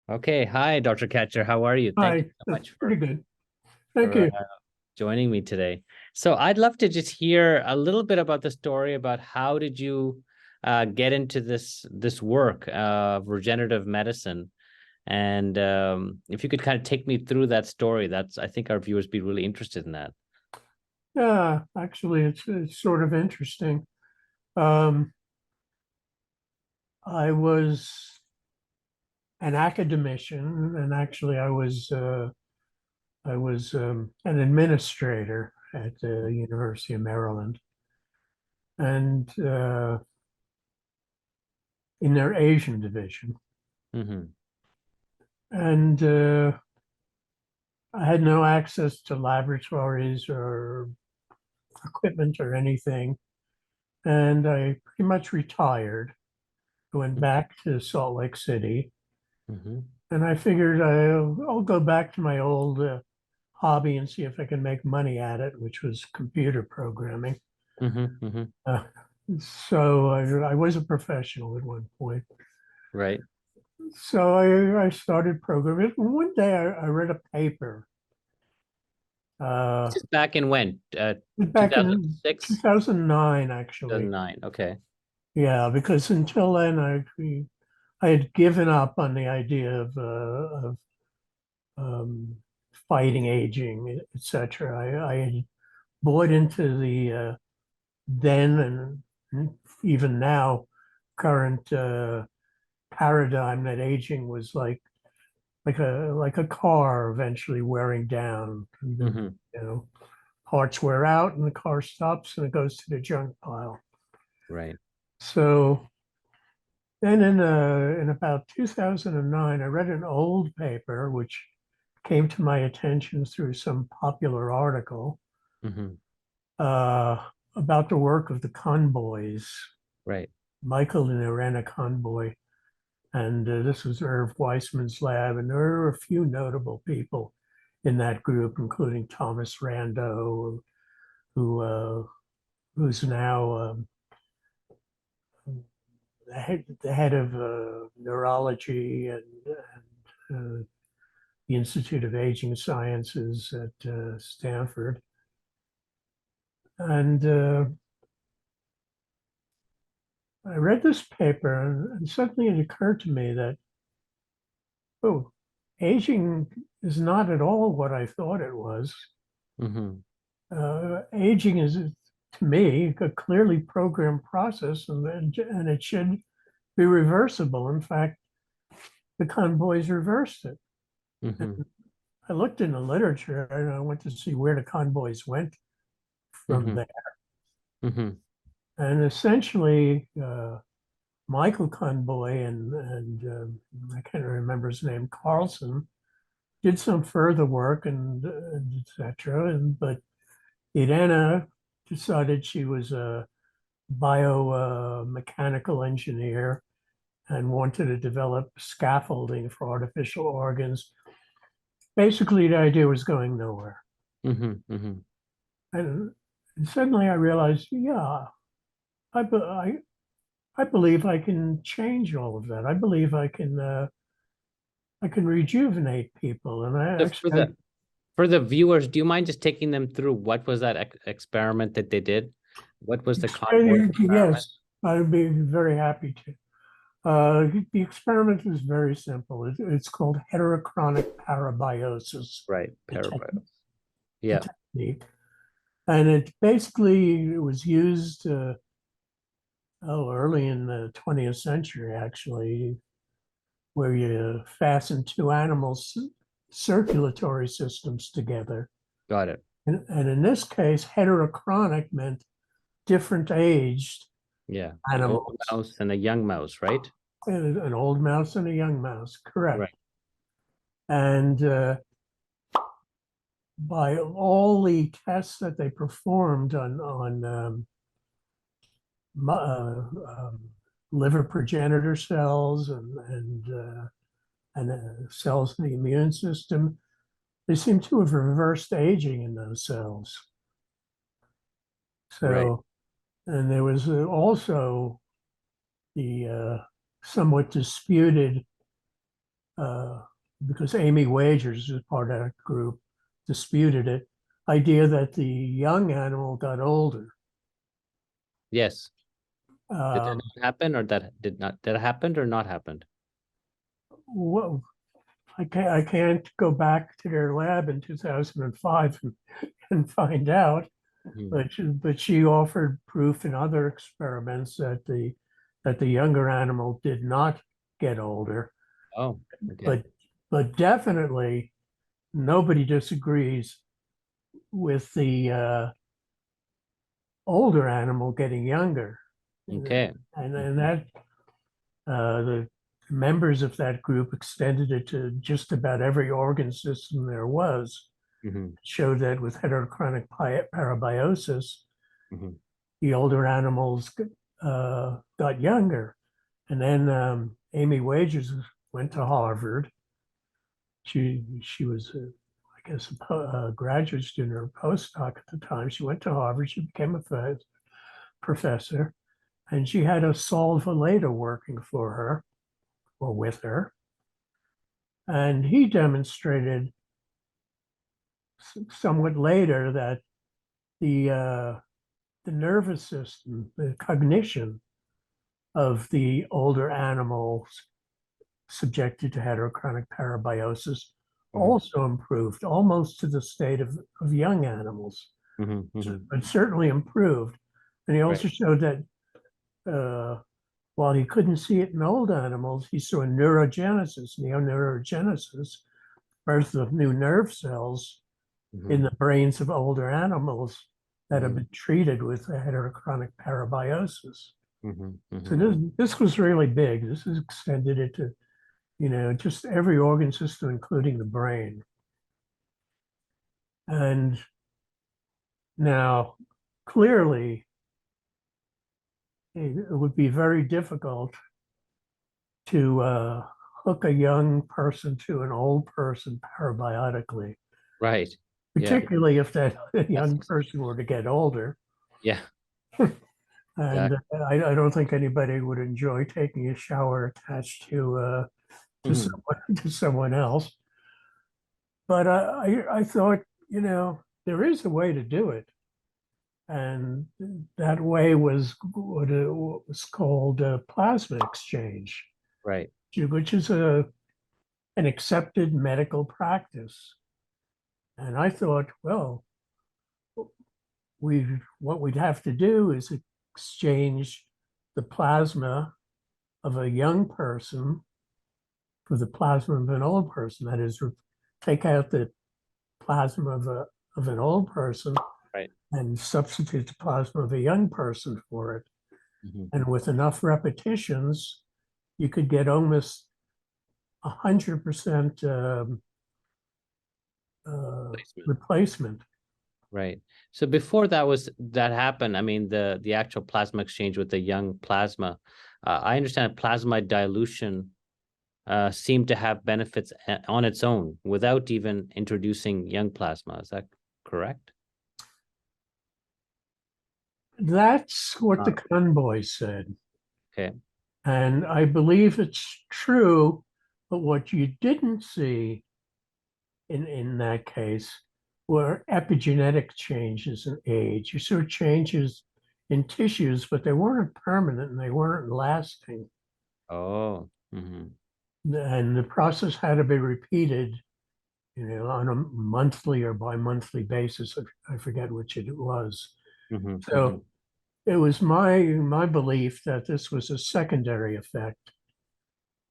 Okay. Hi, Dr. Katcher. How are you? Thank you Hi, so that's much pretty good. Thank for you. joining me today. So I'd love to just hear a little bit about the story about how did you get into this work of regenerative medicine, and if you could kind of take me through that story, I think our viewers be really interested in that. Yeah, actually, it's sort of interesting. Um, I was an academician, and actually, I was an administrator at the University of Maryland, and in their Asian division. Mm-hmm. And I had no access to laboratories or equipment or anything, and I pretty much retired. I went back to Salt Lake City. Mm-hmm. And I figured I'll go back to my old hobby and see if I can make money at it, which was computer programming. Mm-hmm. Mm-hmm. Uh, so I was a professional at one point. Right. So I started programming. One day I read a paper This uh, is back in when? back in 2006, 2009, actually. 2009. Okay. Yeah, because until then I had given up on the idea of um, fighting aging, etc. I had bought into the then and even now current paradigm that aging was like a car eventually wearing down. Mm-hmm. You know, parts wear out and the car stops and it goes to the junk pile. Right. So then in about 2009, I read an old paper which came to my attention through some popular article Mm-hmm. uh, about the work of the convoys, Right. Michael and Irena Convoy. And this was Irv Weissman's lab. And there were a few notable people in that group, including Thomas Rando, who who's now the head of neurology and the Institute of Aging Sciences at Stanford. And I read this paper, and suddenly it occurred to me that, oh, aging is not at all what I thought it was. Mm-hmm. Aging is, to me, a clearly programmed process, and it should be reversible. In fact, the convoys reversed it. Mm-hmm. And I looked in the literature and I went to see where the convoys went from Mm-hmm. there. Mm-hmm. And essentially, Michael Convoy and I can't remember his name, Carlson, did some further work and etc. But Irena decided she was a biomechanical engineer and wanted to develop scaffolding for artificial organs. Basically, the idea was going nowhere. Mm-hmm. Mm-hmm. And suddenly I realized, yeah, I, I believe I can change all of that. I believe I can rejuvenate people. And I So for actually, the viewers, do you mind just taking them through what was that experiment that they did? What was the convoy experiment? yes, I'd be very happy to. The experiment is very simple. It's called heterochronic parabiosis, Right, the, tech, parabiosis. the Yeah, technique. And it was used early in the 20th century, actually, where you fasten two animals' circulatory systems together. got it. And in this case, heterochronic meant different aged Yeah, an old animals, mouse and a young mouse, right? an old mouse and a young mouse, correct. Right. And by all the tests that they performed on uh, um, liver progenitor cells and cells in the immune system, they seem to have reversed aging in those cells. Right. So, and there was also the somewhat disputed because Amy Wagers is part of that group, disputed it, idea that the young animal got older. Yes. Did that Um, not happen, or that happened or not happened? well, I can't go back to their lab in 2005 and find out, Mhm. but she offered proof in other experiments that the younger animal did not get older, Oh, okay. but definitely nobody disagrees with the older animal getting younger, Okay. and Mhm. that the members of that group extended it to just about every organ system there was. Mhm. Showed that with heterochronic parabiosis, Mhm. the older animals got younger. And then Amy Wagers went to Harvard. She was, I guess, a graduate student or a postdoc at the time. She went to Harvard. She became a professor, and she had a Saul Villeda working for her or with her. And he demonstrated somewhat later that the nervous system, the cognition of the older animals subjected to heterochronic parabiosis Mhm. also improved almost to the state of young animals, Mhm. Mhm. but certainly improved. And he Right. also showed that while he couldn't see it in old animals, he saw neurogenesis, neoneurogenesis, birth of new nerve cells in Mhm. the brains of older animals that have Mhm. been treated with heterochronic parabiosis. Mhm. So Mhm. this was really big. This has extended it to, just every organ system, including the brain. And now, clearly, it would be very difficult to hook a young person to an old person parabiotically, Right. Yeah. particularly if that That's young person were to get older. yeah. And Exactly. I don't think anybody would enjoy taking a shower attached to Mhm. someone to someone else. But I thought, there is a way to do it, and that way was what it was called plasma exchange, Right. which is an accepted medical practice. And I thought, well, what we'd have to do is exchange the plasma of a young person for the plasma of an old person. That is, take out the plasma of an old person Right. and substitute the plasma of a young person for it. Mhm. And with enough repetitions, you could get almost 100% Placement. replacement. Right. So before that happened, I mean the actual plasma exchange with the young plasma, I understand plasmide dilution seemed to have benefits on its own without even introducing young plasma. Is that correct? That's what the Not convoys said. okay. And I believe it's true, but what you didn't see in that case were epigenetic changes in age. You saw changes in tissues, but they weren't permanent and they weren't lasting. Oh. Mm-hmm. And the process had to be repeated, on a monthly or bi-monthly basis. I forget which it was. Mm-hmm. Mm-hmm. So it was my belief that this was a secondary effect,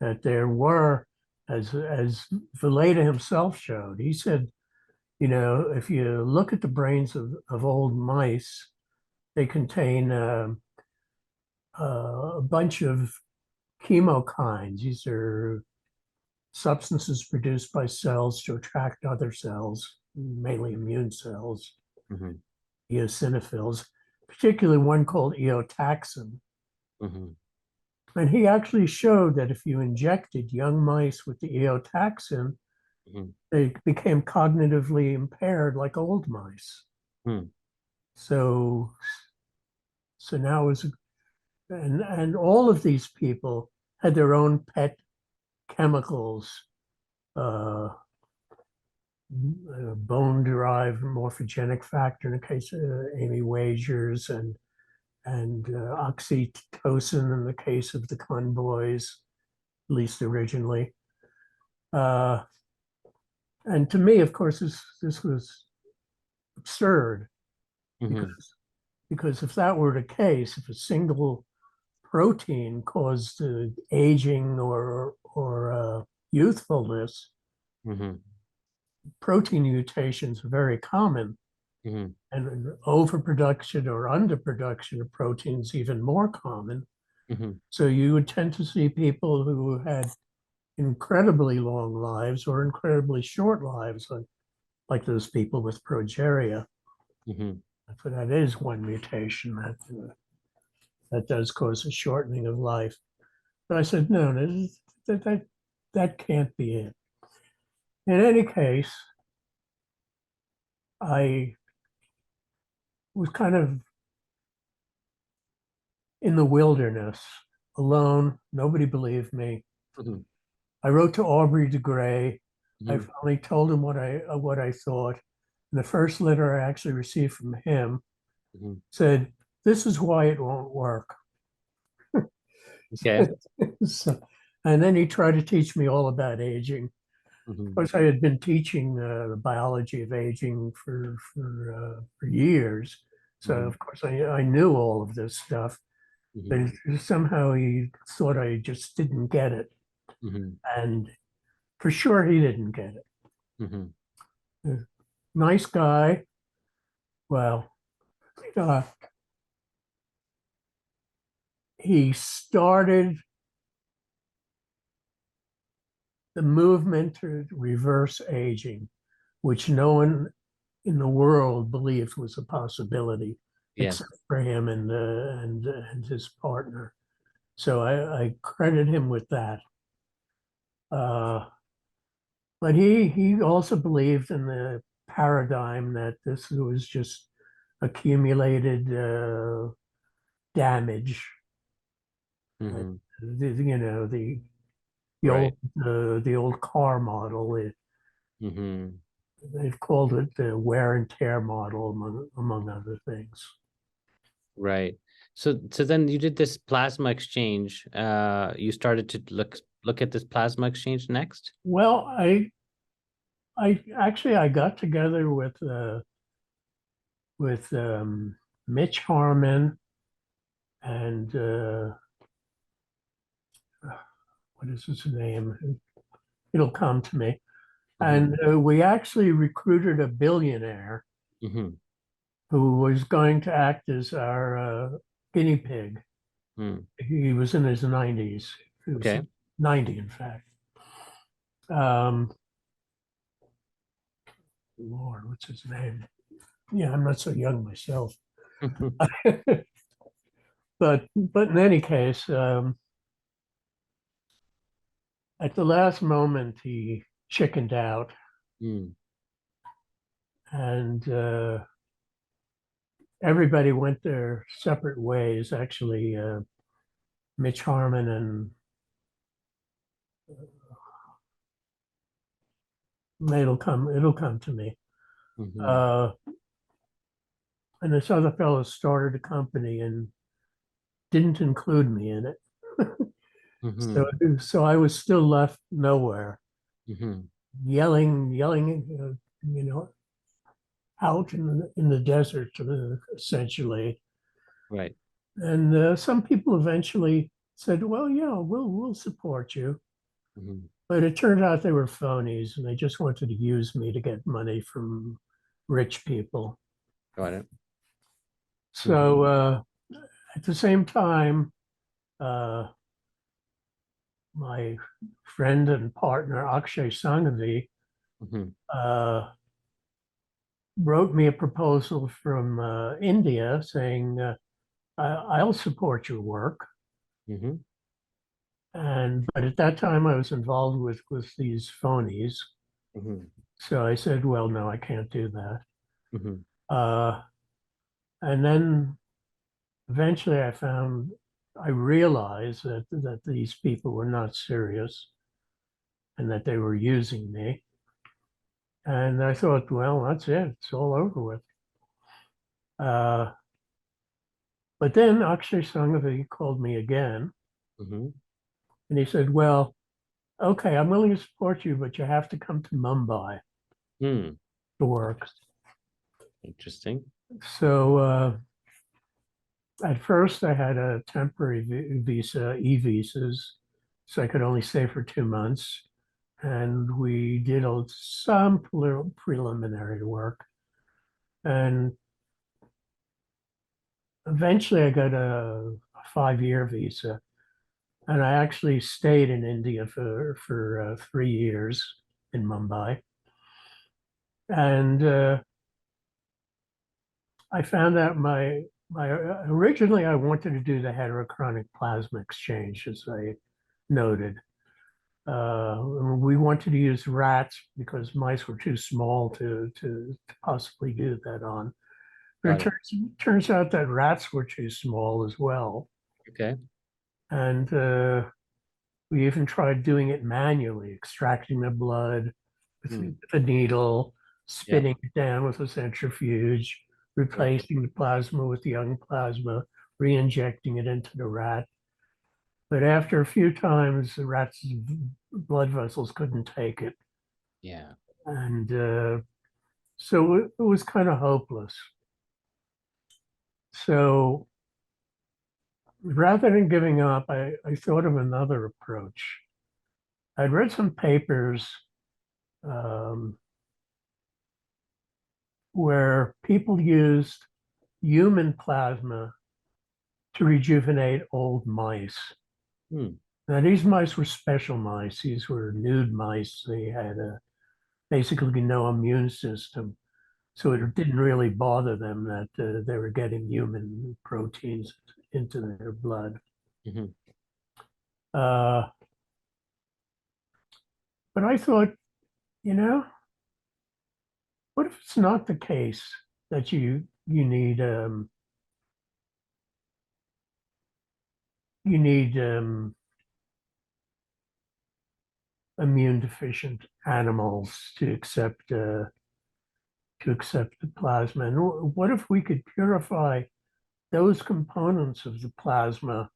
that there were, as Villeda himself showed, he said, if you look at the brains of old mice, they contain a bunch of chemokines. These are substances produced by cells to attract other cells, mainly immune cells, Mm-hmm. eosinophils, particularly one called eotaxin. Mm-hmm. And he actually showed that if you injected young mice with the eotaxin, Mm-hmm. they became cognitively impaired like old mice. Mm-hmm. So, so now is and all of these people had their own pet chemicals uh, bone-derived morphogenic factor in the case of Amy Wagers, and oxytocin in the case of the convoys, at least originally. And to me, of course, this was absurd, because if that were the case, if a single protein caused aging or youthfulness, protein mutations are very common, and overproduction or underproduction of proteins even more common. So you would tend to see people who had incredibly long lives or incredibly short lives, like those people with progeria. So that is one mutation that does cause a shortening of life. But I said, no, that can't be it. In any case, I was kind of in the wilderness, alone. Nobody believed me. I wrote to Aubrey De Grey. I finally told him what I thought. And the first letter I actually received from him said, "This is why it won't work." Okay. So, and then he tried to teach me all about aging. Of course, I had been teaching the biology of aging for years. So, of course, I knew all of this stuff. But somehow he thought I just didn't get it. And for sure, he didn't get it. Nice guy. Well, he started the movement to reverse aging, which no one in the world believed was a possibility, except for him and his partner. So I credit him with that. But he also believed in the paradigm that this was just accumulated damage. You know, the old car model. They've called it the wear and tear model, among other things. Right. So then you did this plasma exchange. You started to look at this plasma exchange next? Well, I actually I got together with Mitch Harmon and what is his name? It'll come to me. And we actually recruited a billionaire who was going to act as our guinea pig. He was in his 90s. He was 90, in fact. Lord, what's his name? Yeah, I'm not so young myself. But in any case, at the last moment, he chickened out. And everybody went their separate ways. Actually, Mitch Harmon and it'll come to me. And this other fellow started a company and didn't include me in it. So I was still left nowhere, yelling, you know, out in the desert, essentially. Right. And some people eventually said, "Well, yeah, we'll support you." But it turned out they were phonies, and they just wanted to use me to get money from rich people. Got it. So at the same time, my friend and partner, Akshay Sanghavi, wrote me a proposal from India saying, I'll support your work. But at that time, I was involved with these phonies. So I said, well, no, I can't do that. And then eventually I realized that these people were not serious. and that they were using me. And I thought, well, that's it. It's all over with. But then Akshay Sanghavi called me again, Mm-hmm. and he said, well, okay, I'm willing to support you, but you have to come to Mumbai Hmm. to work. Interesting. So at first I had a temporary visa, e-visas, so I could only stay for 2 months. And we did some preliminary work. And eventually I got a 5-year visa. And I actually stayed in India for 3 years in Mumbai. And I found out originally I wanted to do the heterochronic plasma exchange, as I noted. We wanted to use rats because mice were too small to possibly do that on. But Got it. turns out that rats were too small as well. Okay. And we even tried doing it manually, extracting the blood Hmm. with a needle, Yeah. spinning it down with a centrifuge, replacing the plasma with young plasma, re-injecting it into the rat. But after a few times, the rat's blood vessels couldn't take it. Yeah. And so it was kind of hopeless. So rather than giving up, I thought of another approach. I'd read some papers um, where people used human plasma to rejuvenate old mice. Hmm. Now, these mice were special mice. These were nude mice. They had basically no immune system. So it didn't really bother them that they were getting human proteins into their blood. Mm-hmm. Uh, but I thought, you know, what if it's not the case that you need immune deficient animals to accept the plasma? And what if we could purify those components of the plasma,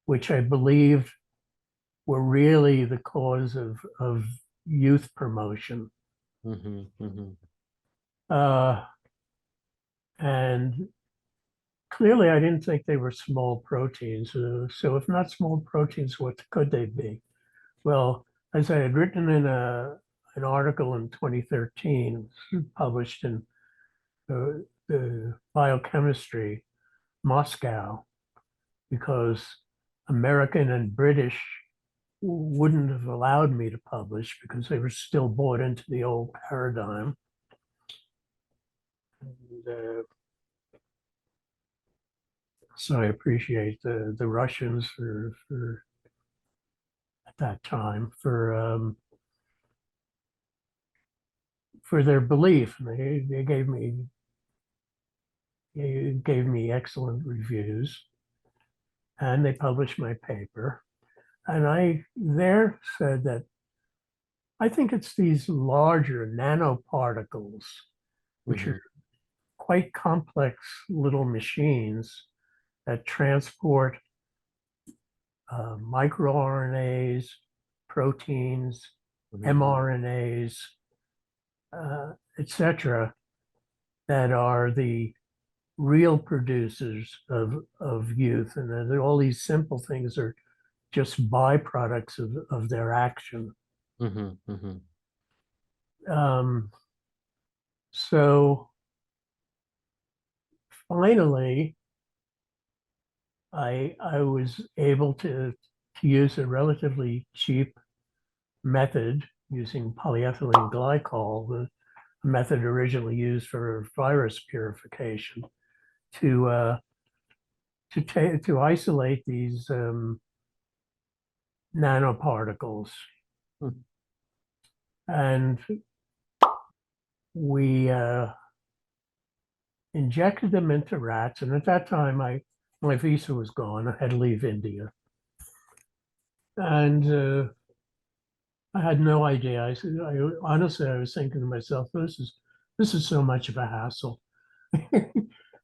which I believed were really the cause of youth promotion? Mm-hmm. Mm-hmm. Uh, and clearly, I didn't think they were small proteins. So, if not small proteins, what could they be? Well, as I had written in an article in 2013, published in the Biochemistry, Moscow, because American and British wouldn't have allowed me to publish because they were still bought into the old paradigm. And, so I appreciate the Russians for at that time for their belief. They gave me excellent reviews, and they published my paper. And I there said that I think it's these larger nanoparticles, which Mm-hmm. are quite complex little machines that transport microRNAs, proteins, Mm-hmm. mRNAs, etc., that are the real producers of youth. And all these simple things are just byproducts of their action. Mm-hmm. Mm-hmm. Um, so finally, I was able to use a relatively cheap method using polyethylene glycol, the method originally used for virus purification, to to isolate these nanoparticles. Mm-hmm. And we injected them into rats. And at that time, my visa was gone. I had to leave India. And I had no idea. I said, honestly, I was thinking to myself, this is so much of a hassle.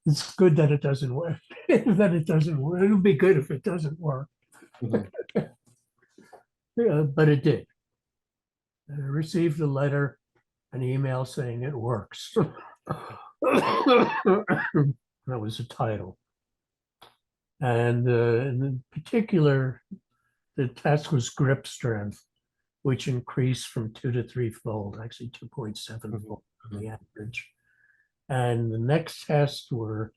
It's good that it doesn't work. That it doesn't work. It'll be good if it doesn't work. Mhm. Yeah, but it did. And I received a letter, an email saying it works. That was the title. And in particular, the test was grip strength, which increased from 2 to 3-fold, actually 2.7-fold on the average. And the next tests were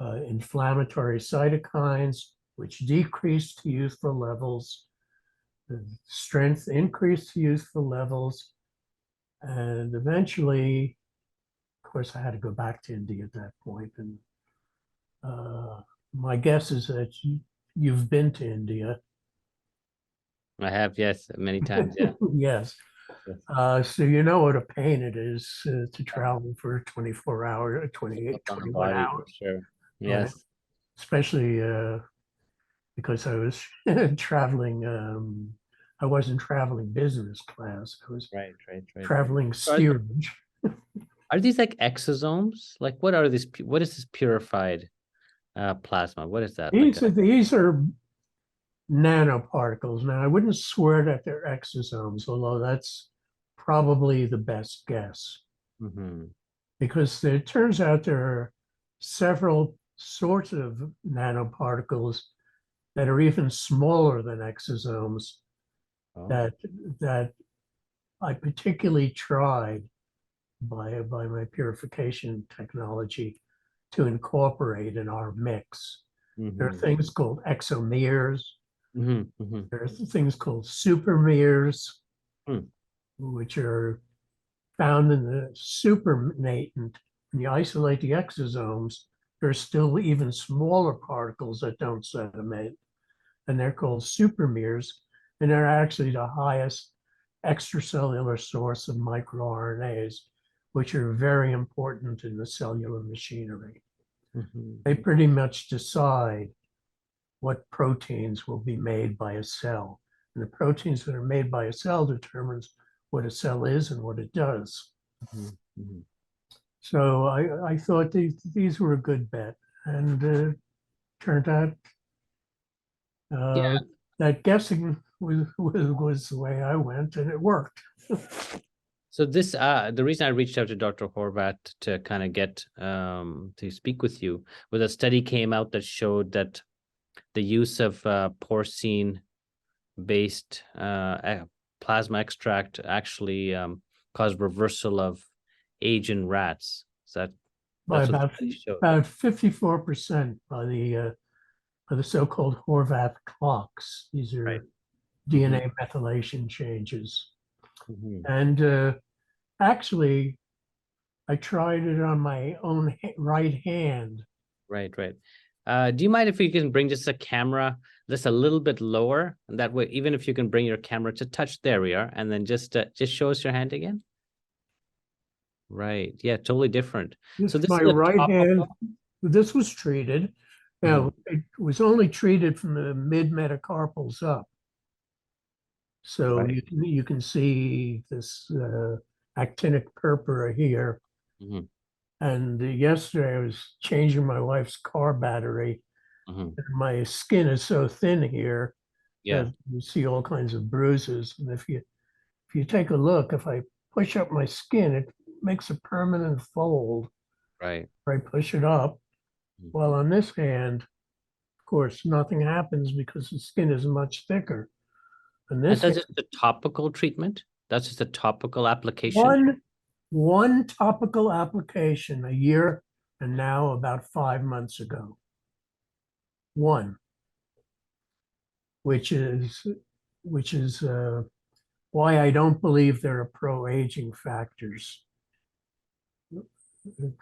inflammatory cytokines, which decreased to youthful levels. The strength increased to youthful levels. And eventually, of course, I had to go back to India at that point. And my guess is that you've been to India. I have, yes, many times. Yeah. Yes. Yes. So you know what a pain it is to travel for 24 hours, Up 28, on the 21 body for hours, sure. right? Yes. Especially because I was traveling, I wasn't traveling business class. I was Right, right, right. traveling Are, steerage. are these like exosomes? Like what are these? What is this purified plasma? What is that? Like These are nanoparticles. Now, I wouldn't swear that they're exosomes, although that's probably the best guess, Mhm. because it turns out there are several sorts of nanoparticles that are even smaller than exosomes Oh. that that I particularly tried by my purification technology to incorporate in our mix. There are Mhm. things called exomeres. Mhm. Mhm. There are things called supermeres, Mm. which are found in the supernatant. When you isolate the exosomes, there's still even smaller particles that don't sedimate, and they're called supermeres, and they're actually the highest extracellular source of microRNAs, which are very important in the cellular machinery. Mhm. They pretty much decide what proteins will be made by a cell. And the proteins that are made by a cell determines what a cell is and what it does. Mhm. Mhm. So I thought these were a good bet. And turned out Yeah. that guessing was the way I went, and it worked. So this the reason I reached out to Dr. Horvath to kind of get to speak with you was a study came out that showed that the use of porcine-based plasma extract actually caused reversal of age in rats. So By that's what the about study showed. about 54% by the so-called Horvath clocks. These Right. are Hmm. DNA methylation changes. Hmm. And actually, I tried it on my own right hand. Right, right. Do you mind if you can bring just a camera just a little bit lower? And that way, even if you can bring your camera to touch, there we are. And then just show us your hand again. Right. Yeah, totally different. So this My is a right hand, topical. this was treated. Mhm. Now, it was only treated from the mid-metacarpals up. So Right. you can see this actinic purpura here. Hmm. And yesterday I was changing my wife's car battery. Hmm. And my skin is so thin here Yeah. that you see all kinds of bruises. And if you take a look, if I push up my skin, it makes a permanent fold. Right. If I push it up, Mhm. well, on this hand, of course, nothing happens because the skin is much thicker. On And this that's hand, just the topical treatment. That's just a topical application. one one topical application a year and now about 5 months ago. One, which is which is why I don't believe there are pro-aging factors.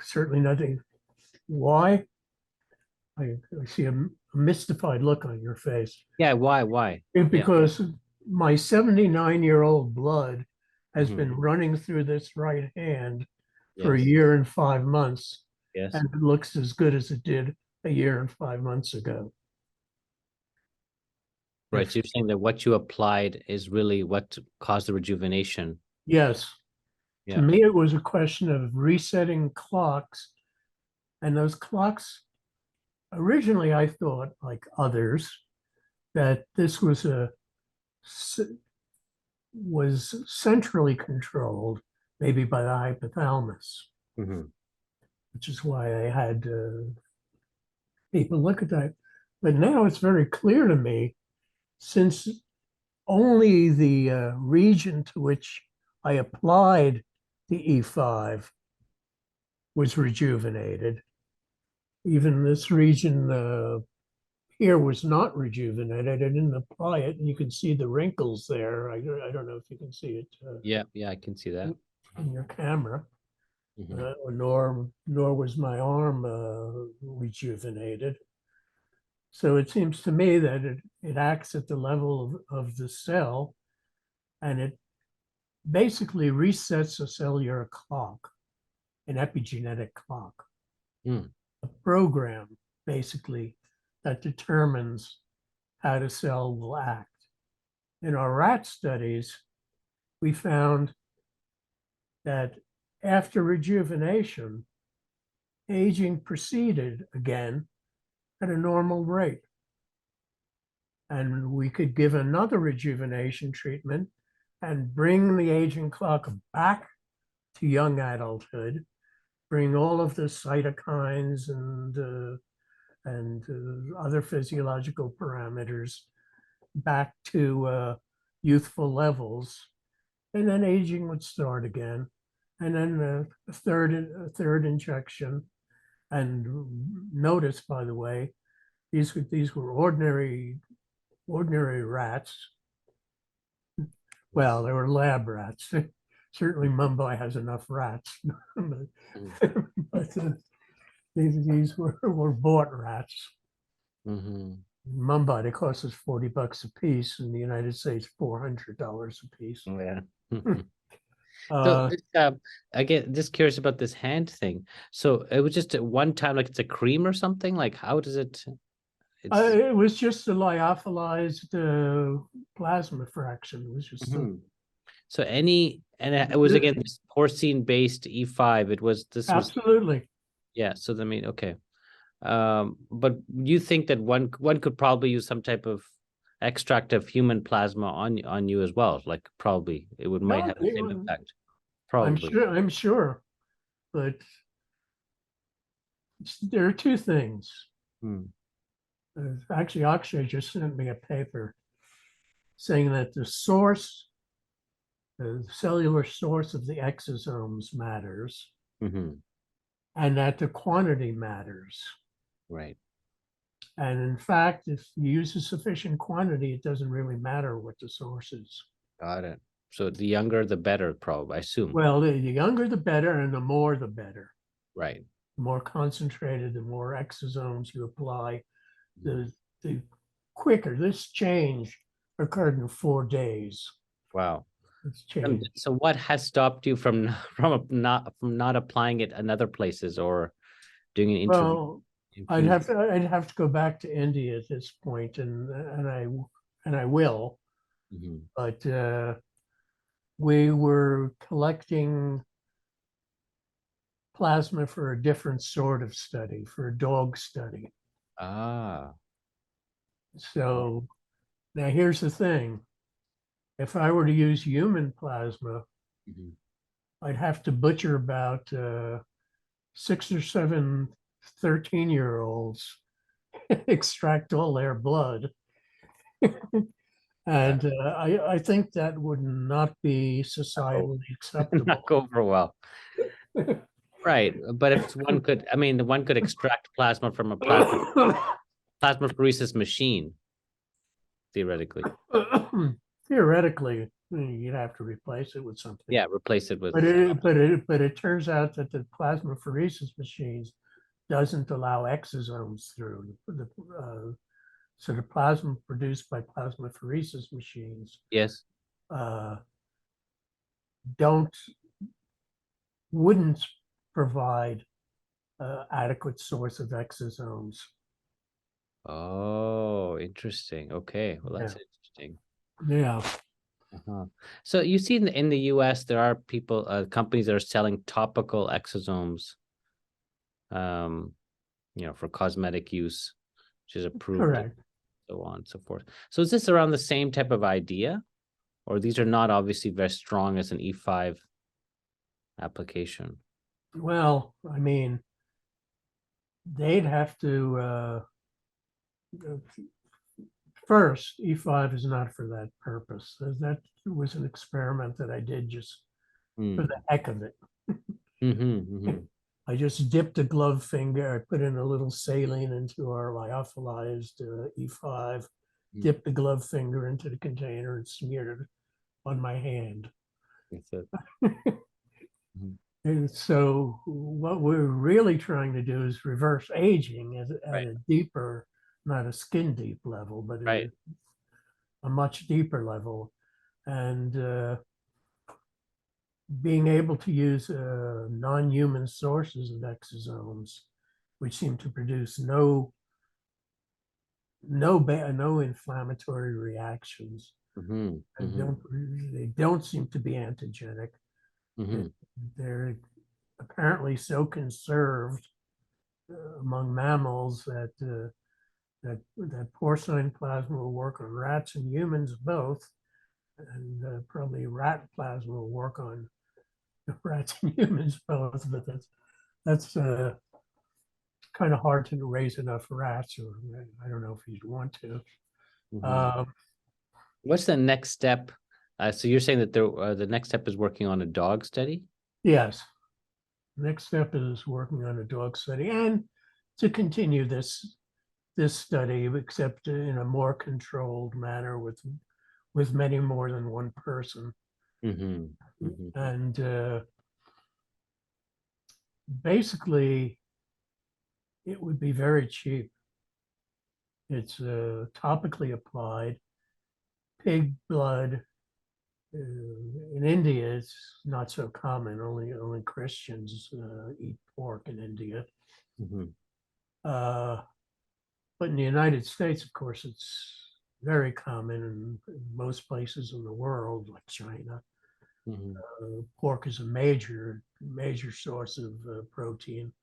Certainly nothing. Why? I see a mystified look on your face. Yeah. Why? Why? Yeah. Because my 79-year-old blood has Hmm. been running through this right hand for a Yes. year and 5 months, Yes. and it looks as good as it did a year and 5 months ago. Right. So you're saying that what you applied is really what caused the rejuvenation. Yes. To Yeah. me, it was a question of resetting clocks. And those clocks, originally, I thought, like others, that this was centrally controlled, maybe by the hypothalamus, Hmm. which is why I had people look at that. But now it's very clear to me, since only the region to which I applied the E5 was rejuvenated. Even this region here was not rejuvenated. I didn't apply it, and you can see the wrinkles there. I don't know if you can see it Yeah. Yeah. I can see that. in your camera. Hmm. Nor was my arm rejuvenated. So it seems to me that it acts at the level of the cell, and it basically resets a cellular clock, an epigenetic clock, Mm. a program basically that determines how the cell will act. In our rat studies, we found that after rejuvenation, aging proceeded again at a normal rate. And we could give another rejuvenation treatment and bring the aging clock back to young adulthood, bring all of the cytokines and other physiological parameters back to youthful levels, and then aging would start again. And then a third injection. And notice, by the way, these were ordinary rats. Well, they were lab rats. Certainly, Mumbai has enough rats, but these were bought rats. Mm-hmm. In Mumbai, they cost us $40 a piece. In the United States, $400 a piece. Yeah. So Uh, I get just curious about this hand thing. So it was just at one time, like it's a cream or something. Like how does it? It's it was just a lyophilized plasma fraction. It was just Mhm. So it was again this porcine-based E5. This was absolutely. yeah. So I mean, okay. But you think that one could probably use some type of extract of human plasma on you as well? Like probably it would might No, have the same impact. Probably. I'm sure, but there are two things. Hmm. Actually, Akshay just sent me a paper saying that the cellular source of the exosomes matters, Mm-hmm. and that the quantity matters. Right. And in fact, if you use a sufficient quantity, it doesn't really matter what the source is. Got it. So the younger, the better, probably, I assume. Well, the younger, the better, and the more, the better. Right. The more concentrated, the more exosomes you apply, Mhm. the quicker. This change occurred in 4 days. Wow. This change. So what has stopped you from from not applying it in other places or doing an Well, infusion? I'd have to go back to India at this point, and I will. Mhm. But we were collecting plasma for a different sort of study, for a dog study. Ah. So now here's the thing. If I were to use human plasma, Mhm. I'd have to butcher about 6 or 7 13-year-olds, extract all their blood. And I think that would not be Oh, societally not acceptable. go over well. Right. But if one could, I mean, one could extract plasma from a plasmapheresis machine, theoretically. Theoretically, you'd have to replace it with something. Yeah, replace it with But it turns out that the plasmapheresis machines doesn't allow exosomes through. So the plasma produced by plasmapheresis machines yes. uh, don't wouldn't provide adequate source of exosomes. Oh, interesting. Okay, well, Yeah. that's interesting. Yeah. Uh-huh. So you see in the US, there are people, companies that are selling topical exosomes, um, for cosmetic use, which is approved and Correct. so on and so forth. So is this around the same type of idea, or these are not obviously very strong as an E5 application? Well, I mean, they'd have to first, E5 is not for that purpose. That was an experiment that I did just for Mm. the heck of it. Mm-hmm, mm-hmm. I just dipped a glove finger. I put in a little saline into our lyophilized E5, dipped the glove finger into the container and smeared it on my hand. That's it. Mhm. And so what we're really trying to do is reverse aging at Right, a deeper, not a skin deep level, but right. a much deeper level. And being able to use non-human sources of exosomes, which seem to produce no inflammatory reactions. Mm-hmm, And mm-hmm, they don't seem to be antigenic. mm-hmm. They're apparently so conserved among mammals that porcine plasma will work on rats and humans both, and probably rat plasma will work on rats and humans both. But that's kind of hard to raise enough rats, or I don't know if you'd want to. Mm-hmm. Uh, What's the next step? So you're saying that the next step is working on a dog study? yes, next step is working on a dog study and to continue this study, except in a more controlled manner with many more than one person. Mm-hmm, mm-hmm. And basically, it would be very cheap. It's topically applied. Pig blood. In India, it's not so common. Only Christians eat pork in India. Mm-hmm. Uh, but in the United States, of course, it's very common in most places in the world, like China. Mm-hmm. Pork is a major source of protein.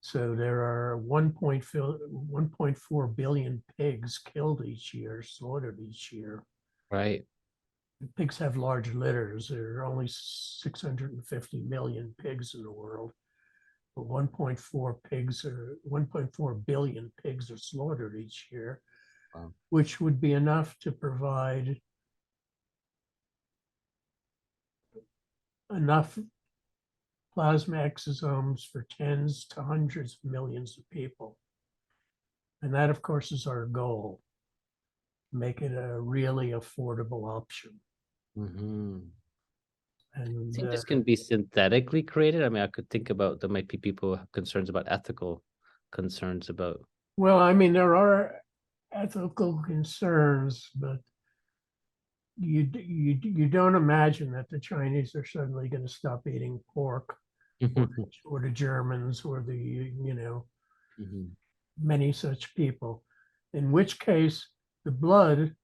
So there are 1.4 billion pigs killed each year, slaughtered each year. Right. Pigs have large litters. There are only 650 million pigs in the world, but 1.4 billion pigs are slaughtered each year, Wow. which would be enough to provide enough plasma exosomes for tens to hundreds of millions of people. And that, of course, is our goal, make it a really affordable option. Mm-hmm. I And think this can be synthetically created. I mean, I could think about there might be people who have concerns about ethical concerns about. well, I mean, there are ethical concerns, but you don't imagine that the Chinese are suddenly going to stop eating pork, or Mm-hmm. or the Germans, or the Mm-hmm. many such people. In which case, the blood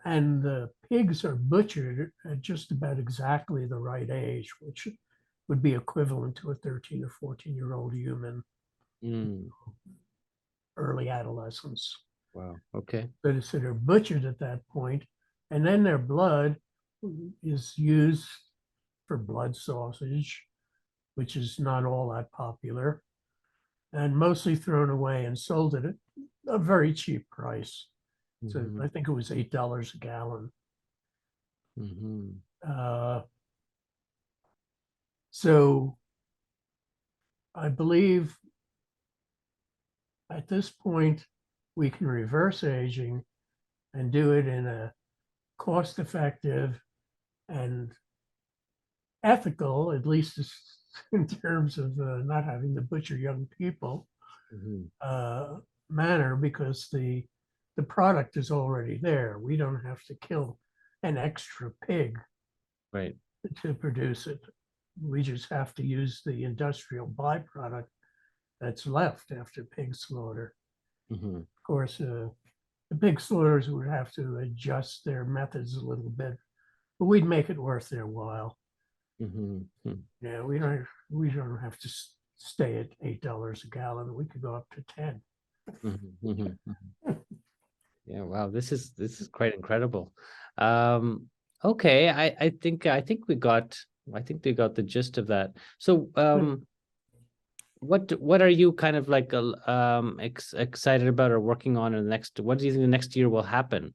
and the pigs are butchered at just about exactly the right age, which would be equivalent to a 13 or 14-year-old human, Mm. early adolescence. Wow. Okay. So they're butchered at that point, and then their blood is used for blood sausage, which is not all that popular, and mostly thrown away and sold at a very cheap price. So Mm-hmm. I think it was $8 a gallon. Mm-hmm. Uh, so I believe at this point we can reverse aging and do it in a cost-effective and ethical, at least in terms of not having to butcher young people, Mm-hmm. uh, manner, because the product is already there. We don't have to kill an extra pig Right. to produce it. We just have to use the industrial byproduct that's left after pig slaughter. Mm-hmm. Of course, the big slaughters would have to adjust their methods a little bit, but we'd make it worth their while. Mm-hmm. Yeah, we don't have to stay at $8 a gallon. We could go up to 10. Mm-hmm. Mm-hmm. Yeah, wow, this is quite incredible. Okay, I think we got the gist of that. So what are you kind of like excited about or working on in the next, what do you think the next year will happen?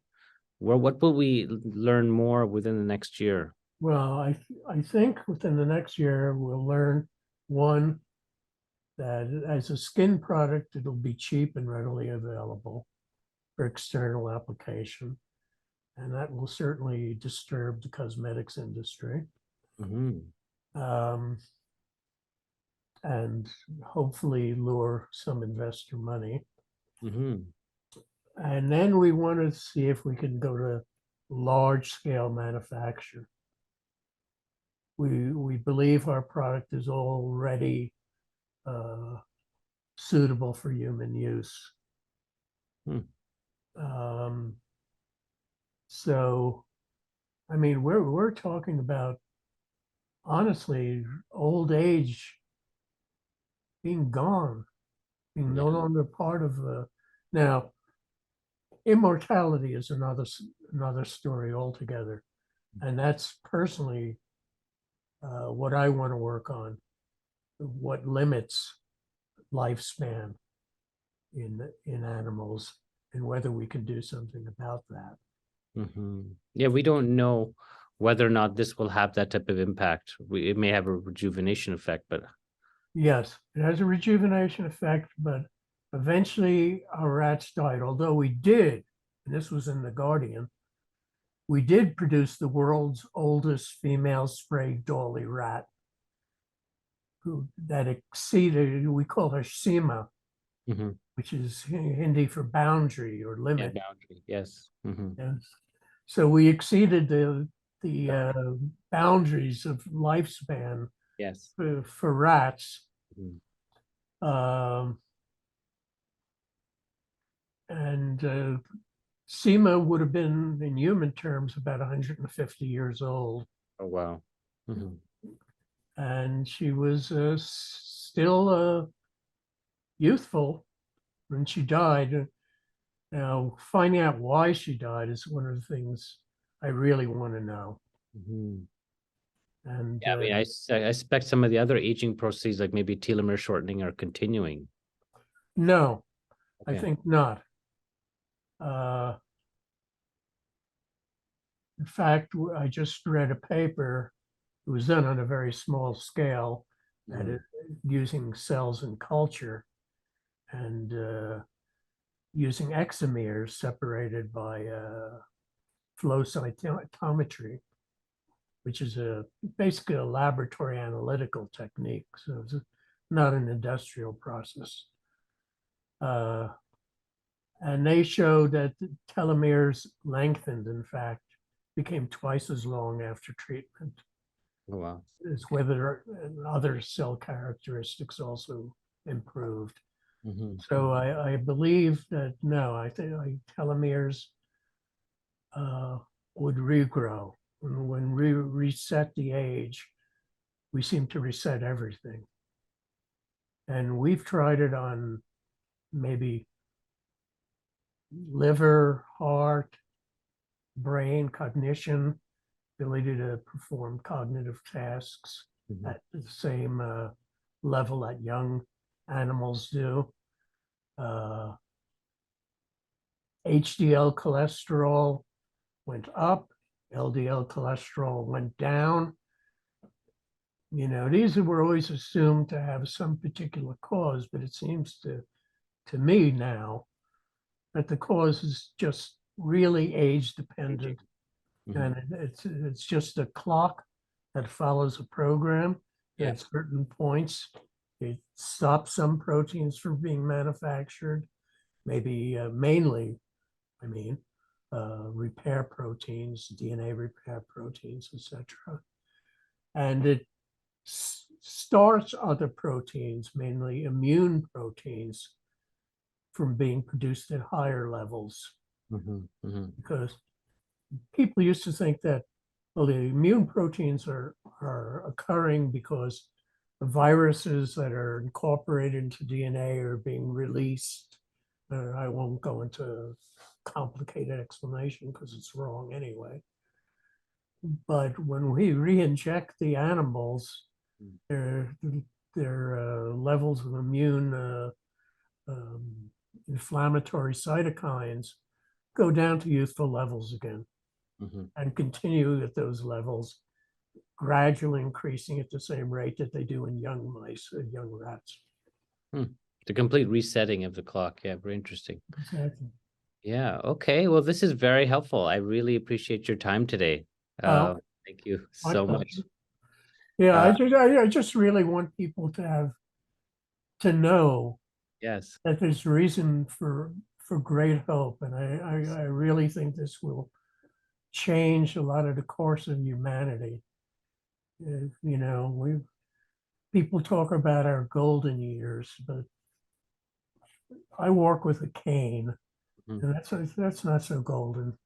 What will we learn more within the next year? Well, I think within the next year we'll learn, one, that as a skin product, it'll be cheap and readily available for external application. And that will certainly disturb the cosmetics industry. Mm-hmm. Um, and hopefully lure some investor money. Mm-hmm. And then we want to see if we can go to large scale manufacture. We believe our product is already suitable for human use. Hmm. Um, so, I mean, we're talking about, honestly, old age being gone, being no Yeah. longer part of the. Now, immortality is another story altogether, and that's personally what I want to work on. What limits lifespan in animals, and whether we can do something about that. Mm-hmm. Yeah, we don't know whether or not this will have that type of impact. It may have a rejuvenation effect, but Yes, it has a rejuvenation effect, but eventually our rats died. Although we did, and this was in the Guardian, we did produce the world's oldest female spray dolly rat, who that exceeded. We call her Seema, mm-hmm. which is Hindi for boundary or Yeah, limit. boundary. Yes. Mm-hmm. Yes. So we exceeded the boundaries of lifespan Yes. for rats. Mm-hmm. Um, and Seema would have been, in human terms, about 150 years old. Oh, wow. Mm-hmm. And she was still youthful when she died. Now, finding out why she died is one of the things I really want to know. Mm-hmm. And Yeah, I mean, I expect some of the other aging processes, like maybe telomere shortening, are continuing. no, I Okay. think not. Uh, in fact, I just read a paper. It was done on a very small scale, that Mm-hmm. using cells in culture and using exomeres separated by flow cytometry, which is basically a laboratory analytical technique. So it's not an industrial process. Uh, and they showed that the telomeres lengthened, in fact, became twice as long after treatment, Oh, wow. as Okay. whether other cell characteristics also improved. Mm-hmm. So I believe that, no, I think telomeres uh, would regrow. When we reset the age, we seem to reset everything. And we've tried it on maybe liver, heart, brain, cognition, ability to perform cognitive tasks Mm-hmm. at the same level that young animals do. HDL cholesterol went up, LDL cholesterol went down. You know, these were always assumed to have some particular cause, but it seems to me now that the cause is just really age Aging. dependent, Mm-hmm. and it's just a clock that follows a program. And Yeah. at certain points, it stops some proteins from being manufactured, maybe mainly, I mean, repair proteins, DNA repair proteins, etc. And it starts other proteins, mainly immune proteins, from being produced at higher levels. Mm-hmm. Because people used to think that, well, the immune proteins are occurring because the viruses that are incorporated into DNA are being released. I won't go into complicated explanation because it's wrong anyway. But when we re-inject the animals, their levels of immune inflammatory cytokines go down to youthful levels again, and continue at those levels, gradually increasing at the same rate that they do in young mice, young rats. The complete resetting of the clock. Yeah, very interesting. Exactly. Yeah. Okay. Well, this is very helpful. I really appreciate your time today. Thank you so much. Yeah, I just really want people to know Yes. that there's reason for great hope, and I really think this will change a lot of the course of humanity. You know, people talk about our golden years, but I work with a cane, and that's not so golden.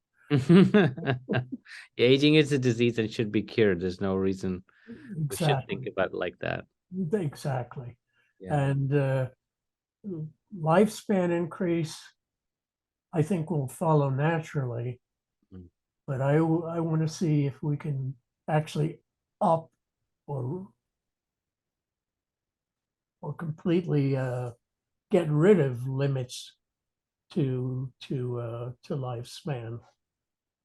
Aging is a disease and should be cured. There's no reason we should think Exactly. about it like that. Exactly. Yeah. And lifespan increase, I think, will follow naturally. But I want to see if we can actually up or completely get rid of limits to lifespan.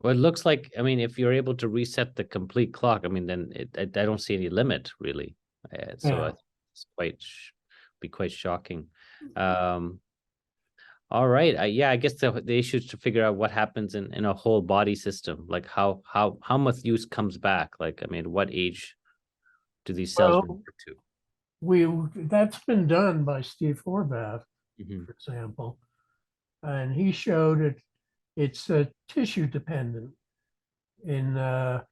Well, it looks like, I mean, if you're able to reset the complete clock, I mean, then I don't see any limit really. So Yeah. it's be quite shocking. All right. Yeah, I guess the issue is to figure out what happens in a whole body system, like how much use comes back. Like, I mean, what age do these cells Well, revert to? that's been done by Steve Horvath, Mhm. for example, and he showed it's tissue dependent. In the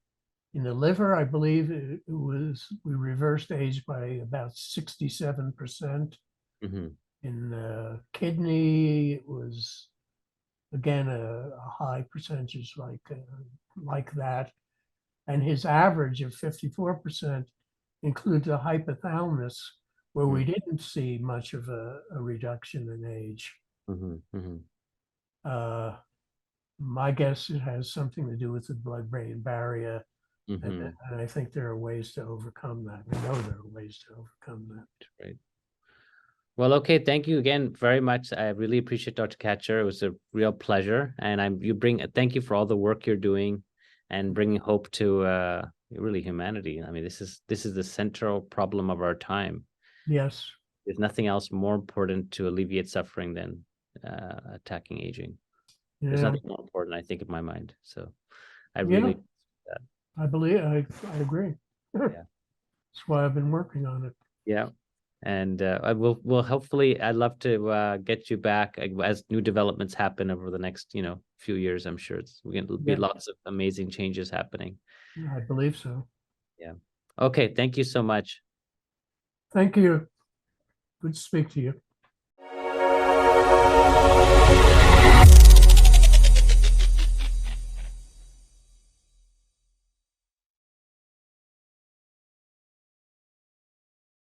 liver, I believe we reversed age by about 67%. Mhm. In kidney, it was again a high percentage like that, and his average of 54% includes the hypothalamus, where we didn't see much of a reduction in age. Mhm. Mhm. My guess it has something to do with the blood-brain barrier, and Mhm. I think there are ways to overcome that. We know there are ways to overcome that. Right. Well, okay. Thank you again very much. I really appreciate Dr. Katcher. It was a real pleasure, and thank you for all the work you're doing, and bringing hope to really humanity. I mean, this is the central problem of our time. Yes. There's nothing else more important to alleviate suffering than attacking aging. There's Yeah. nothing more important, I think, in my mind. So I Yeah. really that. I believe I agree. Yeah. That's why I've been working on it. Yeah. And I will hopefully, I'd love to get you back as new developments happen over the next, few years. I'm sure there'll be Yeah, lots of amazing changes happening. I believe so. Yeah. Okay. Thank you so much. Thank you. Good to speak to you.